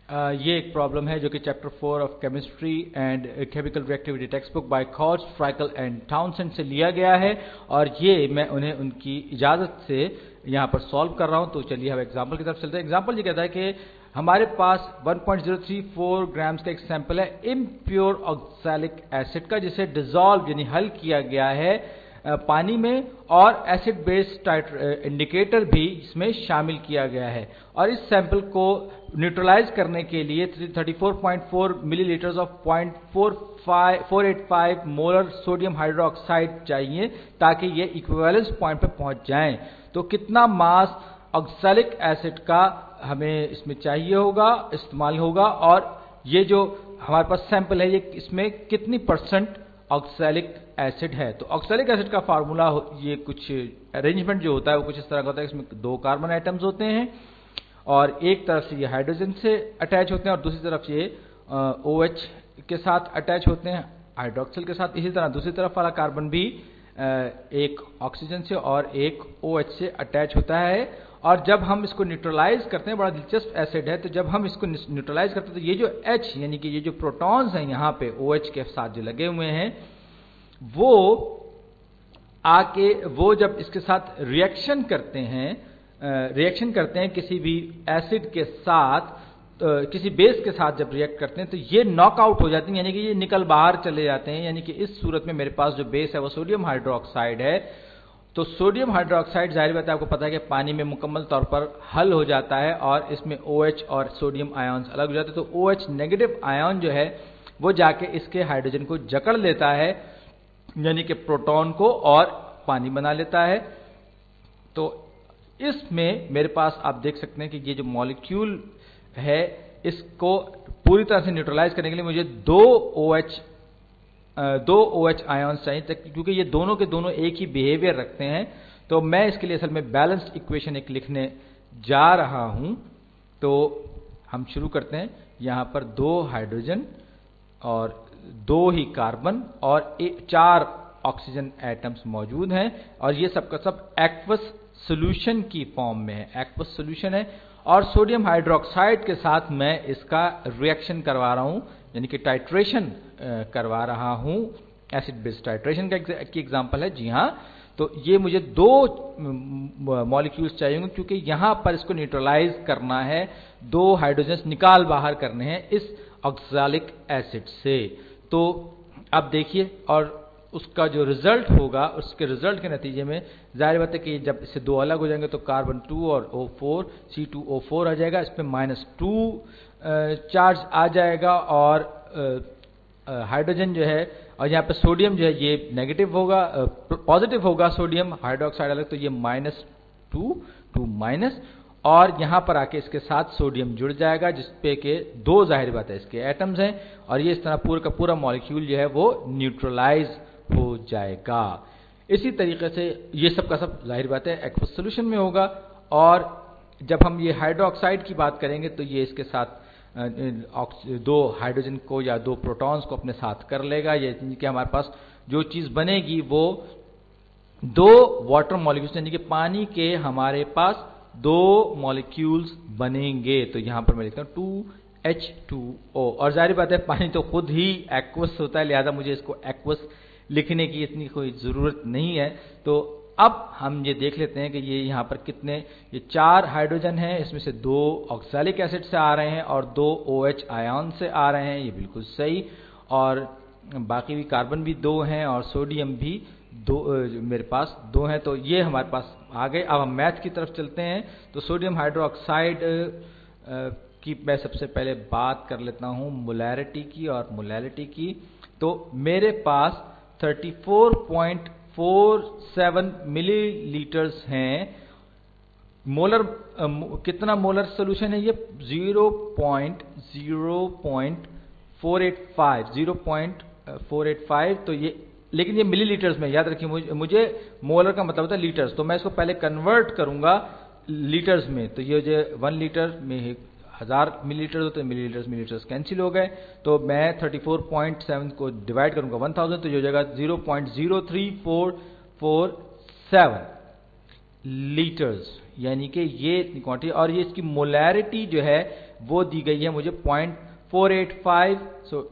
ये एक प्रॉब्लम है जो कि chapter 4 of chemistry and chemical reactivity textbook by Kotz, Treichel and Townsend से लिया गया है और ये मैं उन्हें उनकी इजाज़त से यहाँ पर सॉल्व कर रहा हूँ। तो चलिए हम एग्जाम्पल की तरफ चलते हैं। एग्जाम्पल ये कहता है कि हमारे पास 1.034 ग्राम्स का एक सैंपल है इम्प्योर ऑक्सैलिक एसिड का, जिसे डिजॉल्व यानी हल किया गया है पानी में, और एसिड बेस इंडिकेटर भी इसमें शामिल किया गया है। और इस सैंपल को न्यूट्रलाइज करने के लिए 34.4 millilitres of 0.485 molar sodium hydroxide चाहिए ताकि ये इक्विवेलेंस पॉइंट पे पहुंच जाएं। तो कितना मास ऑक्सैलिक एसिड का हमें इसमें चाहिए होगा, इस्तेमाल होगा, और ये जो हमारे पास सैंपल है ये इसमें कितनी परसेंट ऑक्सैलिक एसिड है। तो ऑक्सैलिक एसिड का फार्मूला, ये कुछ अरेंजमेंट जो होता है वो कुछ इस तरह का होता है। इसमें 2 कार्बन आइटम्स होते हैं और एक तरफ से ये हाइड्रोजन से अटैच होते हैं और दूसरी तरफ ये OH के साथ अटैच होते हैं हाइड्रोक्सिल के साथ। इसी तरह दूसरी तरफ वाला कार्बन भी एक ऑक्सीजन से और एक OH से अटैच होता है। और जब हम इसको न्यूट्रलाइज करते हैं, बड़ा दिलचस्प एसिड है, तो जब हम इसको न्यूट्रलाइज करते हैं तो ये जो H यानी कि ये जो प्रोटॉन्स हैं यहाँ पे OH के साथ जो लगे हुए हैं, वो आके वो जब इसके साथ रिएक्शन करते हैं किसी भी एसिड के साथ, किसी बेस के साथ जब रिएक्ट करते हैं तो ये नॉकआउट हो जाते हैं, यानी कि ये निकल बाहर चले जाते हैं। यानी कि इस सूरत में मेरे पास जो बेस है वो सोडियम हाइड्रोक्साइड है। तो सोडियम हाइड्रोक्साइड जाहिर बात है आपको पता है कि पानी में मुकम्मल तौर पर हल हो जाता है और इसमें OH और सोडियम आयन्स अलग हो जाते हैं। तो OH नेगेटिव आयन जो है वो जाके इसके हाइड्रोजन को जकड़ लेता है, यानी कि प्रोटॉन को, और पानी बना लेता है। तो इसमें मेरे पास आप देख सकते हैं कि ये जो मॉलिक्यूल है इसको पूरी तरह से न्यूट्रलाइज करने के लिए मुझे दो OH आयन्स चाहिए, क्योंकि ये दोनों के दोनों एक ही बिहेवियर रखते हैं। तो मैं इसके लिए असल में बैलेंस्ड इक्वेशन एक लिखने जा रहा हूं। तो हम शुरू करते हैं। यहां पर 2 हाइड्रोजन और 2 ही कार्बन और 4 ऑक्सीजन एटम्स मौजूद हैं और ये सबका सब एक्वस सॉल्यूशन की फॉर्म में है, एक्वस सॉल्यूशन है। और सोडियम हाइड्रोक्साइड के साथ मैं इसका रिएक्शन करवा रहा हूं, यानी कि टाइट्रेशन करवा रहा हूं। एसिड बेस टाइट्रेशन की एग्जांपल है, जी हां। तो ये मुझे 2 मॉलिक्यूल्स चाहिए होंगे, क्योंकि यहां पर इसको न्यूट्रलाइज करना है, 2 हाइड्रोजन निकाल बाहर करने हैं इस ऑक्सैलिक एसिड से। तो अब देखिए, और उसका जो रिजल्ट होगा, उसके रिजल्ट के नतीजे में जाहिर बात है कि जब इससे 2 अलग हो जाएंगे तो कार्बन 2 और O4 C2O4 आ जाएगा, इस पर -2 चार्ज आ जाएगा और हाइड्रोजन जो है, और यहाँ पे सोडियम जो है ये नेगेटिव होगा, पॉजिटिव होगा सोडियम हाइड्रोक्साइड अलग, तो ये -2 और यहाँ पर आके इसके साथ सोडियम जुड़ जाएगा, जिसपे के 2 जाहिर बात है इसके एटम्स हैं, और ये इस तरह पूरा का पूरा मॉलिक्यूल जो है वो न्यूट्रलाइज हो जाएगा। इसी तरीके से ये सब का सब जाहिर बात है एक्वस सॉल्यूशन में होगा। और जब हम ये हाइड्रोक्साइड की बात करेंगे तो ये इसके साथ 2 हाइड्रोजन को या 2 प्रोटॉन्स को अपने साथ कर लेगा। ये कि हमारे पास जो चीज बनेगी वो 2 वाटर मॉलिक्यूल्स, यानी कि पानी के हमारे पास 2 मॉलिक्यूल्स बनेंगे। तो यहां पर मैं लिखता हूं 2H2O, और जाहिर बात है पानी तो खुद ही एक्वस होता है, लिहाजा मुझे इसको एक्वस लिखने की इतनी कोई जरूरत नहीं है। तो अब हम ये देख लेते हैं कि ये यहाँ पर कितने, ये 4 हाइड्रोजन हैं, इसमें से 2 ऑक्सैलिक एसिड से आ रहे हैं और 2 OH आयन से आ रहे हैं, ये बिल्कुल सही। और बाकी भी कार्बन भी 2 हैं और सोडियम भी 2, मेरे पास 2 हैं। तो ये हमारे पास आ गए। अब हम मैथ की तरफ चलते हैं। तो सोडियम हाइड्रोक्साइड की मैं सबसे पहले बात कर लेता हूँ मोलैरिटी की और मोलैलिटी की। तो मेरे पास 34.47 मिलीलीटर्स हैं। मोलर कितना मोलर सोल्यूशन है ये? 0.485 तो ये, लेकिन ये मिलीलीटर्स में, याद रखिए मुझे मोलर का मतलब होता है लीटर्स, तो मैं इसको पहले कन्वर्ट करूंगा लीटर्स में। तो ये जो 1 लीटर में 1000 मिलीलीटर होते हैं, मिलीलीटर्स कैंसिल हो गए। तो मैं 34.7 को डिवाइड करूंगा 1000, तो ये हो जाएगा 0.03447 लीटर्स, यानी कि ये इतनी क्वांटिटी। और ये इसकी मोलैरिटी जो है वो दी गई है मुझे 0.485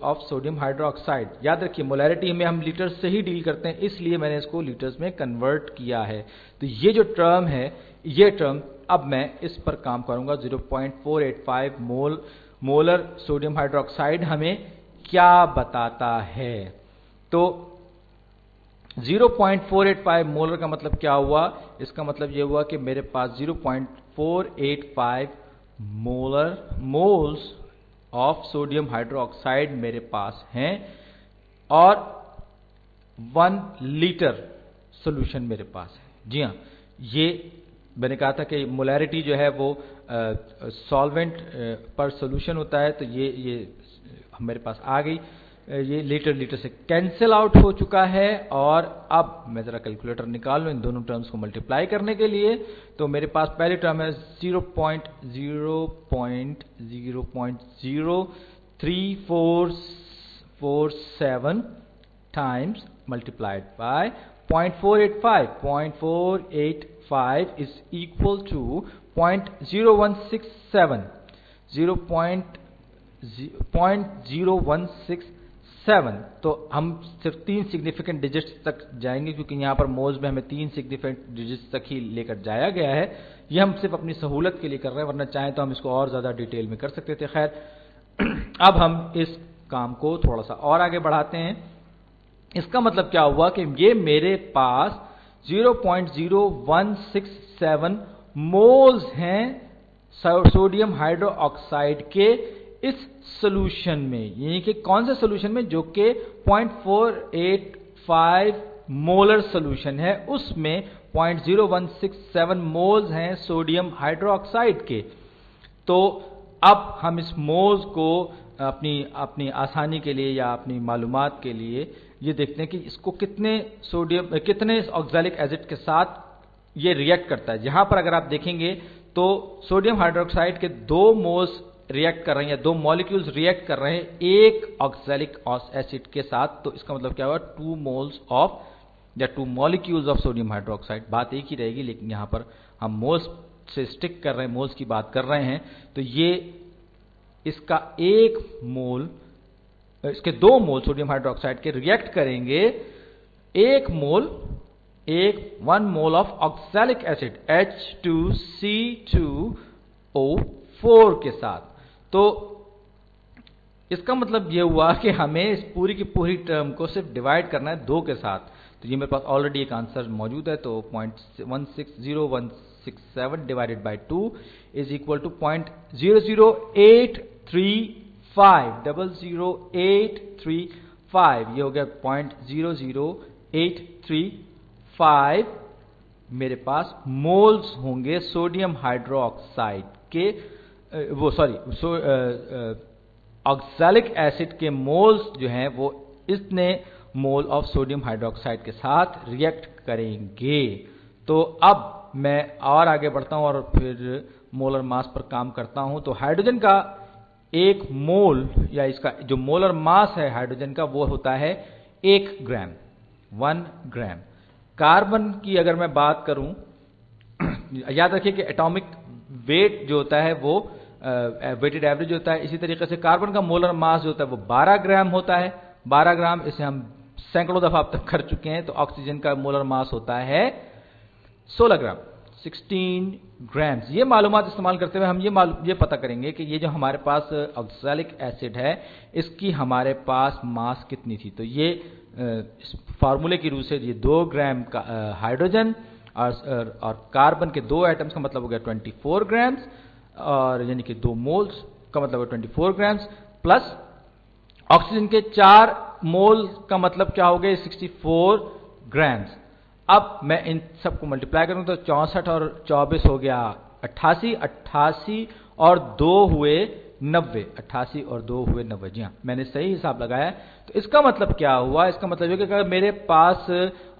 ऑफ सोडियम हाइड्रोक्साइड। याद रखिए मोलैरिटी में हम लीटर्स से ही डील करते हैं, इसलिए मैंने इसको लीटर्स में कन्वर्ट किया है। तो ये जो टर्म है, ये टर्म अब मैं इस पर काम करूंगा। 0.485 मोलर सोडियम हाइड्रोक्साइड हमें क्या बताता है? तो 0.485 मोलर का मतलब क्या हुआ? इसका मतलब यह हुआ कि मेरे पास 0.485 मोल्स ऑफ सोडियम हाइड्रोक्साइड मेरे पास हैं और 1 लीटर सॉल्यूशन मेरे पास है। जी हाँ, ये मैंने कहा था कि मोलैरिटी जो है वो सॉल्वेंट पर सॉल्यूशन होता है, तो ये मेरे पास आ गई। ये लीटर से कैंसिल आउट हो चुका है और अब मैं जरा कैलकुलेटर निकाल लूं इन दोनों टर्म्स को मल्टीप्लाई करने के लिए। तो मेरे पास पहली टर्म है 0.03447 times multiplied by 0.485। 0.485 is equal to 0.0167 0.0167। तो हम सिर्फ 3 सिग्निफिकेंट डिजिट्स तक जाएंगे, क्योंकि यहां पर मोल्स में हमें 3 सिग्निफिकेंट डिजिट्स तक ही लेकर जाया गया है। ये हम सिर्फ अपनी सहूलत के लिए कर रहे हैं, वरना चाहें तो हम इसको और ज्यादा डिटेल में कर सकते थे। खैर, अब हम इस काम को थोड़ा सा और आगे बढ़ाते हैं। इसका मतलब क्या हुआ कि ये मेरे पास 0.0167 मोल्स हैं सोडियम हाइड्रोक्साइड के इस सॉल्यूशन में। यानी कि कौन से सॉल्यूशन में? जो कि 0.485 मोलर सॉल्यूशन है, उसमें 0.0167 मोल्स हैं सोडियम हाइड्रोक्साइड के। तो अब हम इस मोल्स को अपनी आसानी के लिए या अपनी मालूमात के लिए ये देखते हैं कि इसको कितने ऑक्सैलिक एसिड के साथ ये रिएक्ट करता है। जहां पर अगर आप देखेंगे तो सोडियम हाइड्रोक्साइड के 2 मोल्स रिएक्ट कर रहे हैं या 2 मॉलिक्यूल्स रिएक्ट कर रहे हैं एक ऑक्सैलिक एसिड के साथ। तो इसका मतलब क्या हुआ? 2 मोल्स ऑफ या 2 मॉलिक्यूल्स ऑफ सोडियम हाइड्रोक्साइड। बात एक ही रहेगी, लेकिन यहां पर हम मोल्स से स्टिक कर रहे हैं, मोल्स की बात कर रहे हैं। तो ये इसका 1 मोल, इसके 2 मोल सोडियम हाइड्रोक्साइड के रिएक्ट करेंगे 1 mole of oxalic acid H2C2O4 के साथ। तो इसका मतलब यह हुआ कि हमें इस पूरी की पूरी टर्म को सिर्फ डिवाइड करना है 2 के साथ। तो ये मेरे पास ऑलरेडी एक आंसर मौजूद है। तो 0.0167 divided by 2 is equal to 0.00835 ये हो गया 0.00835 मेरे पास मोल्स होंगे सोडियम हाइड्रोक्साइड के, ऑक्सैलिक एसिड के मोल्स जो हैं वो इतने मोल ऑफ सोडियम हाइड्रोक्साइड के साथ रिएक्ट करेंगे। तो अब मैं और आगे बढ़ता हूं और फिर मोलर मास पर काम करता हूं। तो हाइड्रोजन का 1 मोल या इसका जो मोलर मास है हाइड्रोजन का वो होता है 1 ग्राम, 1 ग्राम। कार्बन की अगर मैं बात करूं, याद रखिए कि एटॉमिक वेट जो होता है वो वेटेड एवरेज होता है। इसी तरीके से कार्बन का मोलर मास जो होता है वो 12 ग्राम होता है। 12 ग्राम, इसे हम सैकड़ों दफा अब तक कर चुके हैं। तो ऑक्सीजन का मोलर मास होता है 16 ग्राम, 16 ग्राम्स। ये मालूमात इस्तेमाल करते हुए हम ये पता करेंगे कि ये जो हमारे पास ऑक्सैलिक एसिड है इसकी हमारे पास मास कितनी थी। तो ये इस फार्मूले की रूप से ये 2 ग्राम का हाइड्रोजन और कार्बन के 2 एटम्स का मतलब हो गया 24 ग्राम्स, और यानी कि 2 मोल्स का मतलब है 24 ग्राम्स, प्लस ऑक्सीजन के 4 मोल का मतलब क्या हो गया 64 ग्राम्स। अब मैं इन सबको मल्टीप्लाई करूं तो 64 और 24 हो गया 88, 88 और 2 हुए 90, 88 और 2 हुए 90। जी हाँ, मैंने सही हिसाब लगाया। तो इसका मतलब क्या हुआ? इसका मतलब है कि अगर मेरे पास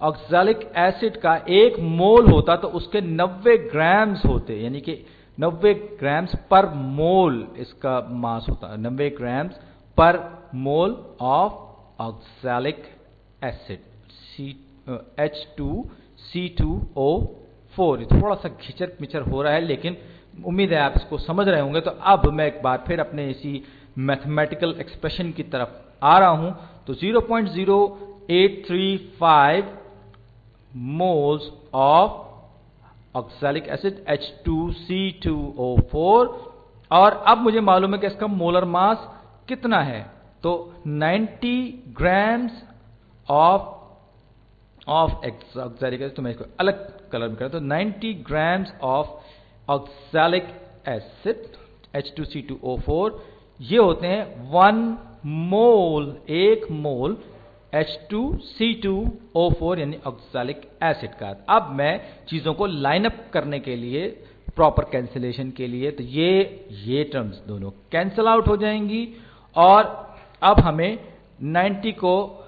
ऑक्सैलिक एसिड का 1 मोल होता तो उसके 90 ग्राम्स होते, यानी कि 90 ग्राम्स पर मोल इसका मास होता, 90 ग्राम्स पर mole of oxalic acid H2C2O4। थोड़ा सा खिचर पिचर हो रहा है, लेकिन उम्मीद है आप इसको समझ रहे होंगे। तो अब मैं एक बार फिर अपने इसी मैथमेटिकल एक्सप्रेशन की तरफ आ रहा हूं। तो 0.0835 moles of oxalic acid H2C2O4, और अब मुझे मालूम है कि इसका मोलर मास कितना है। तो 90 ग्राम्स ऑफ ऑक्सैलिक एसिड, तो मैं इसको अलग कलर में करता हूं। तो 90 grams of oxalic acid H2C2O4 ये होते हैं 1 मोल, 1 मोल H2C2O4 यानी ऑक्सैलिक एसिड का। अब मैं चीजों को लाइन अप करने के लिए, प्रॉपर कैंसिलेशन के लिए, तो ये टर्म्स दोनों कैंसिल आउट हो जाएंगी, और अब हमें 90 को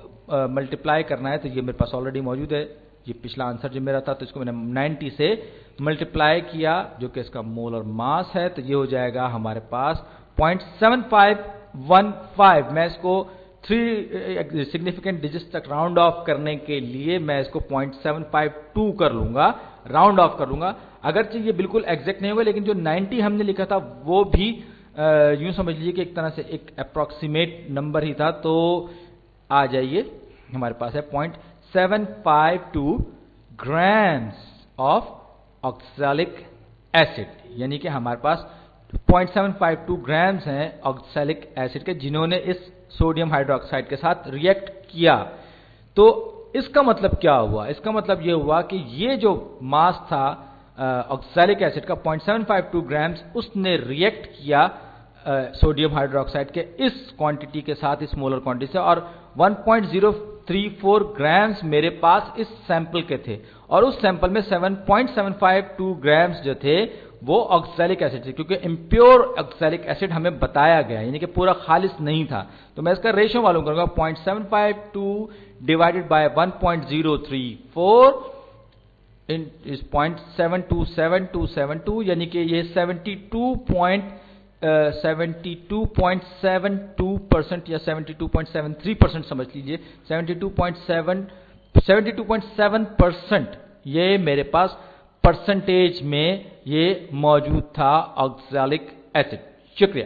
मल्टीप्लाई करना है। तो ये मेरे पास ऑलरेडी मौजूद है, ये पिछला आंसर जो मेरा था, तो इसको मैंने 90 से मल्टीप्लाई किया, जो कि इसका मोलर मास है। तो ये हो जाएगा हमारे पास 0.7515। मैं इसको 3 सिग्निफिकेंट डिजिट्स तक राउंड ऑफ करने के लिए मैं इसको 0.752 कर लूंगा, राउंड ऑफ कर लूंगा। अगरचे ये बिल्कुल एग्जैक्ट नहीं होगा, लेकिन जो 90 हमने लिखा था वो भी यूं समझ लीजिए कि एक तरह से एक अप्रॉक्सीमेट नंबर ही था। तो आ जाइए, हमारे पास है 0.752 ग्राम्स ऑफ ऑक्सैलिक एसिड, यानी कि हमारे पास 0.752 ग्राम्स हैं ऑक्सैलिक एसिड के, जिन्होंने इस सोडियम हाइड्रोक्साइड के साथ रिएक्ट किया। तो इसका मतलब क्या हुआ? इसका मतलब यह हुआ कि ये जो मास था ऑक्सैलिक एसिड का 0.752 ग्राम्स, उसने रिएक्ट किया सोडियम हाइड्रोक्साइड के इस क्वांटिटी के साथ, इस मोलर क्वांटिटी से, और 1.034 ग्राम्स मेरे पास इस सैंपल के थे, और उस सैंपल में 7.752 ग्राम्स जो थे वो ऑक्सैलिक एसिड थे, क्योंकि इम्प्योर ऑक्सैलिक एसिड हमें बताया गया, यानी कि पूरा खालिस नहीं था। तो मैं इसका रेशियो मालूम करूंगा, 0.752 डिवाइडेड बाय 1.034 इज 0.727272, यानी कि ये 72.72% या 72.73% समझ लीजिए, 72.7% ये मेरे पास परसेंटेज में ये मौजूद था ऑक्सैलिक एसिड। शुक्रिया।